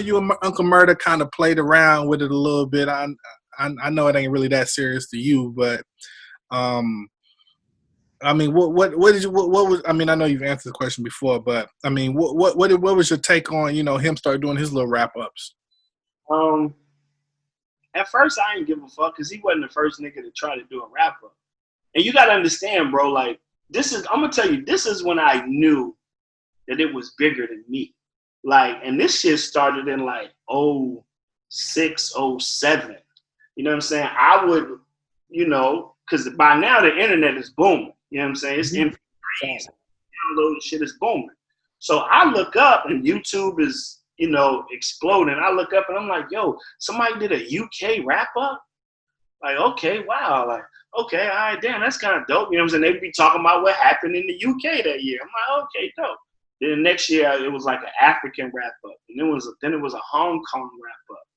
you and Uncle Murda kind of played around with it a little bit. I know it ain't really that serious to you, but I mean, what was? I mean, I know you've answered the question before, but I mean, what was your take on him start doing his little wrap ups? At first I didn't give a fuck because he wasn't the first nigga to try to do a wrap up, and you gotta understand, bro. Like I'm gonna tell you, this is when I knew that it was bigger than me. Like, and this shit started in like 06, 07. You know what I'm saying? I would, because by now the internet is booming. You know what I'm saying? It's MP3s, download shit is booming. So I look up and YouTube is, exploding. I look up and I'm like, yo, somebody did a UK wrap up? Like, okay, wow. Like, okay, all right, damn, that's kind of dope. You know what I'm saying? They'd be talking about what happened in the UK that year. I'm like, okay, dope. Then the next year it was like an African wrap up. And then it was a Hong Kong wrap up.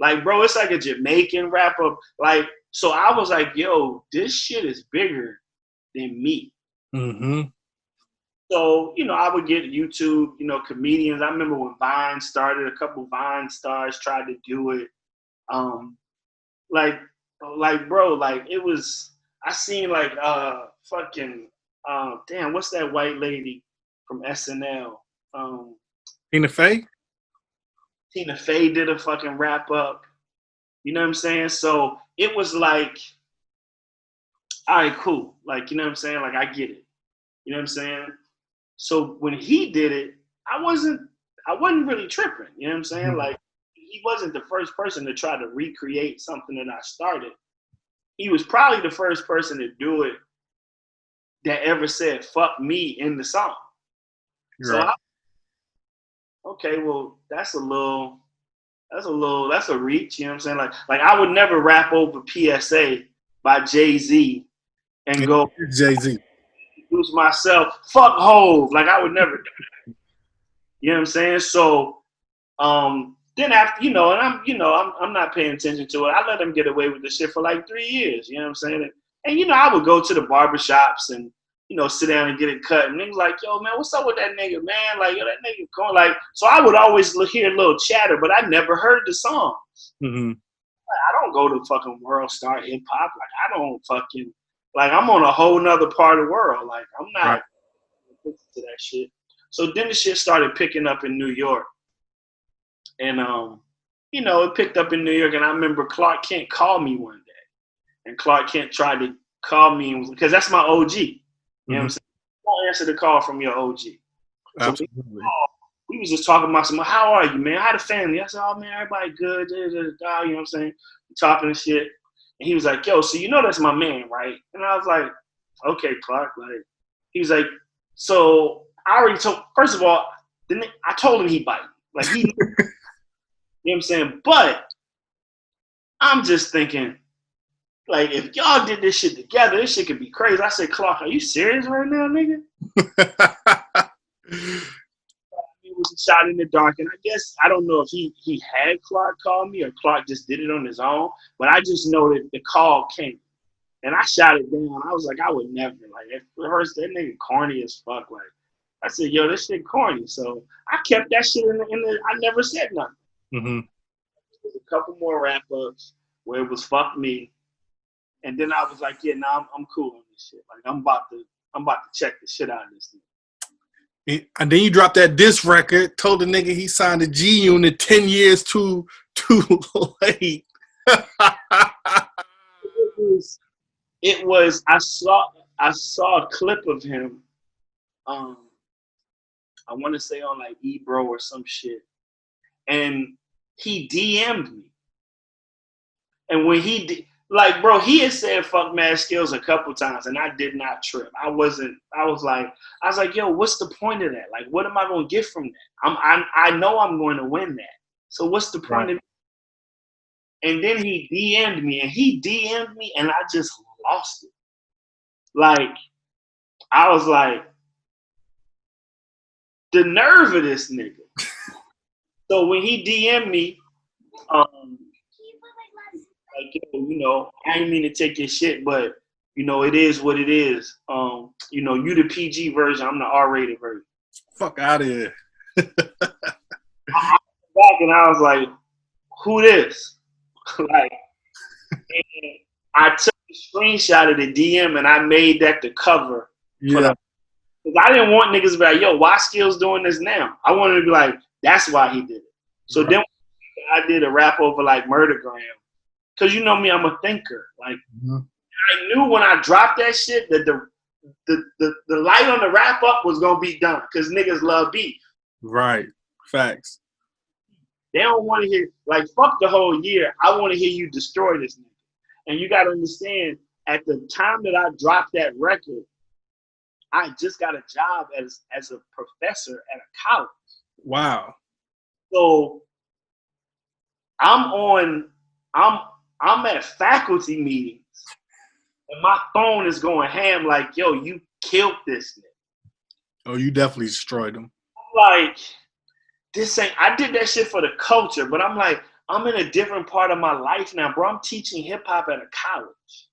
Like, bro, it's like a Jamaican wrap up. Like, so I was like, yo, this shit is bigger than me. Mm-hmm. So, I would get YouTube, comedians. I remember when Vine started, a couple Vine stars tried to do it. Like, bro, like it was, I seen like, damn, what's that white lady from SNL? Tina Fey? Tina Fey did a fucking wrap up. You know what I'm saying? So it was like, all right, cool. Like, you know what I'm saying? Like, I get it. You know what I'm saying? So when he did it, I wasn't really tripping. You know what I'm saying? Mm-hmm. Like, he wasn't the first person to try to recreate something that I started. He was probably the first person to do it that ever said "fuck me" in the song. Right. So okay, well, that's a reach. You know what I'm saying? Like I would never rap over PSA by Jay-Z and go Jay-Z. Introduce myself. Fuck Hov. Like I would never do that. You know what I'm saying? So then after, and I'm not paying attention to it. I let him get away with the shit for like 3 years. You know what I'm saying? And I would go to the barbershops and, sit down and get it cut. And they was like, yo, man, what's up with that nigga, man? Like, yo, that nigga going like, so I would always hear a little chatter, but I never heard the song. Mm-hmm. I don't go to fucking World Star Hip Hop. Like, I don't fucking, like, I'm on a whole nother part of the world. Like, I'm not to that shit. So then the shit started picking up in New York. And, it picked up in New York. And I remember Clark Kent called me one day. And Clark Kent tried to call me because that's my OG. You know what I'm saying? Don't answer the call from your OG. So absolutely. We was just talking about how are you, man? How the family? I said, oh, man, everybody good. You know what I'm saying? Talking and shit. And he was like, yo, so that's my man, right? And I was like, okay, Clark. Like, he was like, so I already told, first of all, I told him he bite. Like, he, you know what I'm saying? But I'm just thinking, like, if y'all did this shit together, this shit could be crazy. I said, Clark, are you serious right now, nigga? It was a shot in the dark. And I guess, I don't know if he had Clark call me or Clark just did it on his own. But I just know that the call came. And I shot it down. I was like, I would never. Like, at first, that nigga corny as fuck. Like, I said, yo, this shit corny. So I kept that shit in the I never said nothing. Mm-hmm. There's a couple more wrap-ups where it was fuck me. And then I was like, yeah, nah, I'm cool on this shit. Like, I'm about to check the shit out of this thing. And then you dropped that diss record, told the nigga he signed a G Unit 10 years too late. It was. I saw a clip of him. I want to say on like Ebro or some shit, and he DM'd me. And when he did. Like, bro, he had said fuck Mad Skillz a couple times, and I did not trip. I was like, yo, what's the point of that? Like, what am I going to get from that? I know I'm going to win that. So what's the point of that? And then he DM'd me, and I just lost it. Like, I was like, the nerve of this nigga. So when he DM'd me, like, I didn't mean to take your shit, but, it is what it is. You the PG version, I'm the R-rated version. Fuck out of here. back and I was like, who this? Like, and I took a screenshot of the DM and I made that the cover. Yeah. Because I didn't want niggas to be like, yo, why Skillz doing this now? I wanted to be like, that's why he did it. So then I did a rap over like Murda Gram. Because you know me, I'm a thinker. Like, I knew when I dropped that shit that the light on the wrap up was going to be done. Because niggas love beef. Right. Facts. They don't want to hear, like, fuck the whole year. I want to hear you destroy this nigga. And you got to understand, at the time that I dropped that record, I just got a job as a professor at a college. Wow. So I'm at faculty meetings and my phone is going ham like, yo, you killed this nigga. Oh, you definitely destroyed him. I'm like, this ain't, I did that shit for the culture, but I'm like, I'm in a different part of my life now, bro. I'm teaching hip hop at a college.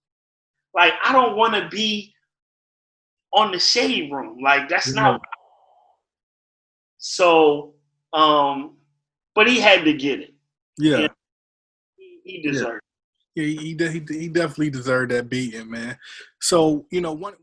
Like, I don't want to be on the shade room. Like, that's not. So, but he had to get it. Yeah. He deserved it. Yeah, he definitely deserved that beating, man. So, you know, one